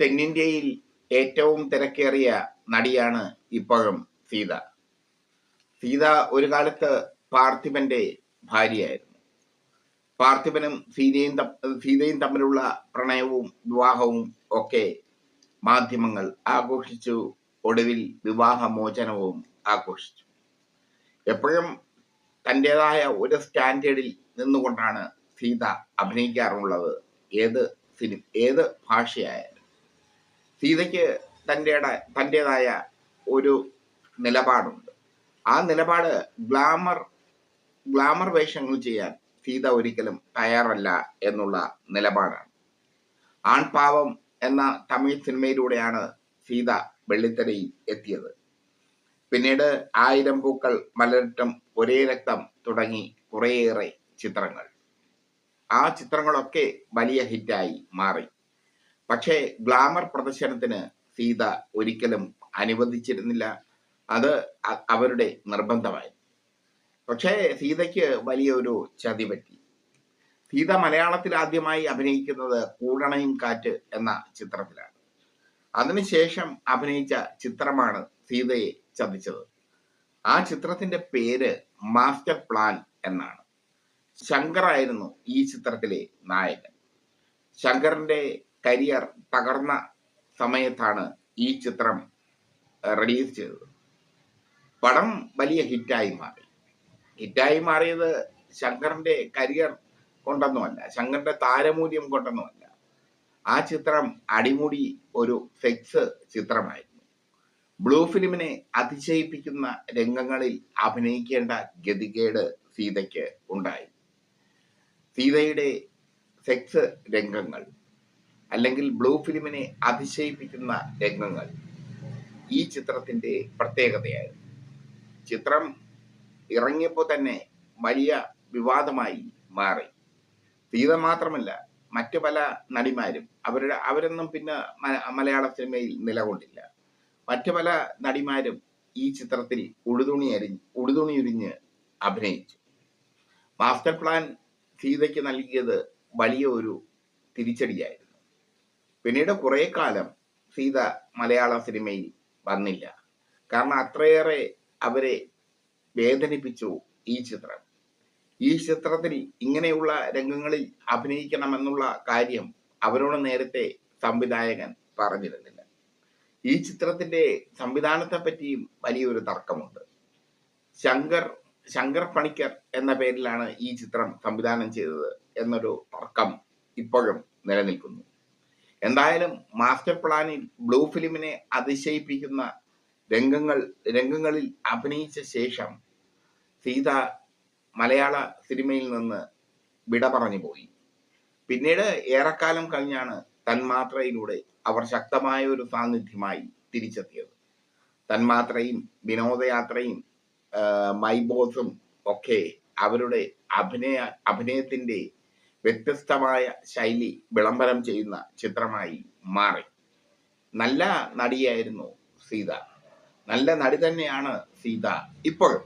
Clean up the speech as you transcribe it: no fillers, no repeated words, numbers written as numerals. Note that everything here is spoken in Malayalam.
തെന്നിന്ത്യയിൽ ഏറ്റവും തിരക്കേറിയ നടിയാണ് ഇപ്പോഴും സീത. സീത ഒരു കാലത്ത് പാർത്ഥിപന്റെ ഭാര്യയായിരുന്നു. പാർത്ഥിപനും സീതയും തമ്മിലുള്ള പ്രണയവും വിവാഹവും ഒക്കെ മാധ്യമങ്ങൾ ആഘോഷിച്ചു. ഒടുവിൽ വിവാഹമോചനവും ആഘോഷിച്ചു. എപ്പോഴും തൻ്റെതായ ഒരു സ്റ്റാൻഡേർഡിൽ നിന്നുകൊണ്ടാണ് സീത അഭിനയിക്കാറുള്ളത്. ഏത് ഭാഷയായാലും സീതയ്ക്ക് തൻ്റെതായ ഒരു നിലപാടുണ്ട്. ആ നിലപാട് ഗ്ലാമർ വേഷങ്ങൾ ചെയ്യാൻ സീത ഒരിക്കലും തയ്യാറല്ല എന്നുള്ള നിലപാടാണ്. ആൺപാവം എന്ന തമിഴ് സിനിമയിലൂടെയാണ് സീത വെള്ളിത്തിരയിൽ എത്തിയത്. പിന്നീട് 1000 പൂക്കൾ, മലരട്ടം, ഒരേ രക്തം തുടങ്ങി കുറേയേറെ ചിത്രങ്ങൾ. ആ ചിത്രങ്ങളൊക്കെ വലിയ ഹിറ്റായി മാറി. പക്ഷേ ഗ്ലാമർ പ്രദർശനത്തിന് സീത ഒരിക്കലും അനുവദിച്ചിരുന്നില്ല. അത് അവരുടെ നിർബന്ധമായി. പക്ഷേ സീതയ്ക്ക് വലിയൊരു ചതി പറ്റി. സീത മലയാളത്തിൽ ആദ്യമായി അഭിനയിക്കുന്നത് കൂടണയും കാറ്റ് എന്ന ചിത്രത്തിലാണ്. അതിനുശേഷം അഭിനയിച്ച ചിത്രമാണ് സീതയെ ചതിച്ചത്. ആ ചിത്രത്തിന്റെ പേര് മാസ്റ്റർ പ്ലാൻ എന്നാണ്. ശങ്കറായിരുന്നു ഈ ചിത്രത്തിലെ നായകൻ. ശങ്കറിന്റെ കരിയർ തകർന്ന സമയത്താണ് ഈ ചിത്രം റിലീസ് ചെയ്തത്. പടം വലിയ ഹിറ്റായി മാറിയത് ശങ്കറിന്റെ കരിയർ കൊണ്ടൊന്നുമല്ല, ശങ്കറിന്റെ താരമൂല്യം കൊണ്ടൊന്നുമല്ല. ആ ചിത്രം അടിമുടി ഒരു സെക്സ് ചിത്രമായിരുന്നു. ബ്ലൂ ഫിലിമിനെ അതിശയിപ്പിക്കുന്ന രംഗങ്ങളിൽ അഭിനയിക്കേണ്ട ഗതികേട് സീതയ്ക്ക് ഉണ്ടായി. സീതയുടെ സെക്സ് രംഗങ്ങൾ അല്ലെങ്കിൽ ബ്ലൂ ഫിലിമിനെ അതിശയിപ്പിക്കുന്ന രംഗങ്ങൾ ഈ ചിത്രത്തിന്റെ പ്രത്യേകതയായിരുന്നു. ചിത്രം ഇറങ്ങിയപ്പോൾ തന്നെ വലിയ വിവാദമായി മാറി. സീത മാത്രമല്ല, മറ്റു പല നടിമാരും അവരൊന്നും പിന്നെ മലയാള സിനിമയിൽ നിലകൊണ്ടില്ല. മറ്റു പല നടിമാരും ഈ ചിത്രത്തിൽ ഉടുതുണിയുരിഞ്ഞ് അഭിനയിച്ചു. മാസ്റ്റർ പ്ലാൻ സീതയ്ക്ക് നൽകിയത് വലിയ ഒരു തിരിച്ചടിയായിരുന്നു. പിന്നീട് കുറെ കാലം സീത മലയാള സിനിമയിൽ വന്നില്ല. കാരണം അത്രയേറെ അവരെ വേദനിപ്പിച്ചു ഈ ചിത്രം. ഈ ചിത്രത്തിൽ ഇങ്ങനെയുള്ള രംഗങ്ങളിൽ അഭിനയിക്കണമെന്നുള്ള കാര്യം അവരോട് നേരത്തെ സംവിധായകൻ പറഞ്ഞിരുന്നില്ല. ഈ ചിത്രത്തിന്റെ സംവിധാനത്തെ പറ്റിയും വലിയൊരു തർക്കമുണ്ട്. ശങ്കർ പണിക്കർ എന്ന പേരിലാണ് ഈ ചിത്രം സംവിധാനം ചെയ്തത് എന്നൊരു തർക്കം ഇപ്പോഴും നിലനിൽക്കുന്നു. എന്തായാലും മാസ്റ്റർ പ്ലാനിൽ ബ്ലൂ ഫിലിമിനെ അതിശയിപ്പിക്കുന്ന രംഗങ്ങളിൽ അഭിനയിച്ച ശേഷം സീത മലയാള സിനിമയിൽ നിന്ന് വിട പറഞ്ഞു പോയി. പിന്നീട് ഏറെക്കാലം കഴിഞ്ഞാണ് തന്മാത്രയിലൂടെ അവർ ശക്തമായ ഒരു സാന്നിധ്യമായി തിരിച്ചെത്തിയത്. തന്മാത്രയും വിനോദയാത്രയും മൈ ബോസും ഒക്കെ അവരുടെ അഭിനയത്തിന്റെ വ്യത്യസ്തമായ ശൈലി വിളംബരം ചെയ്യുന്ന ചിത്രമായി മാറി. നല്ല നടിയായിരുന്നു സീത. നല്ല നടി തന്നെയാണ് സീത ഇപ്പോഴും.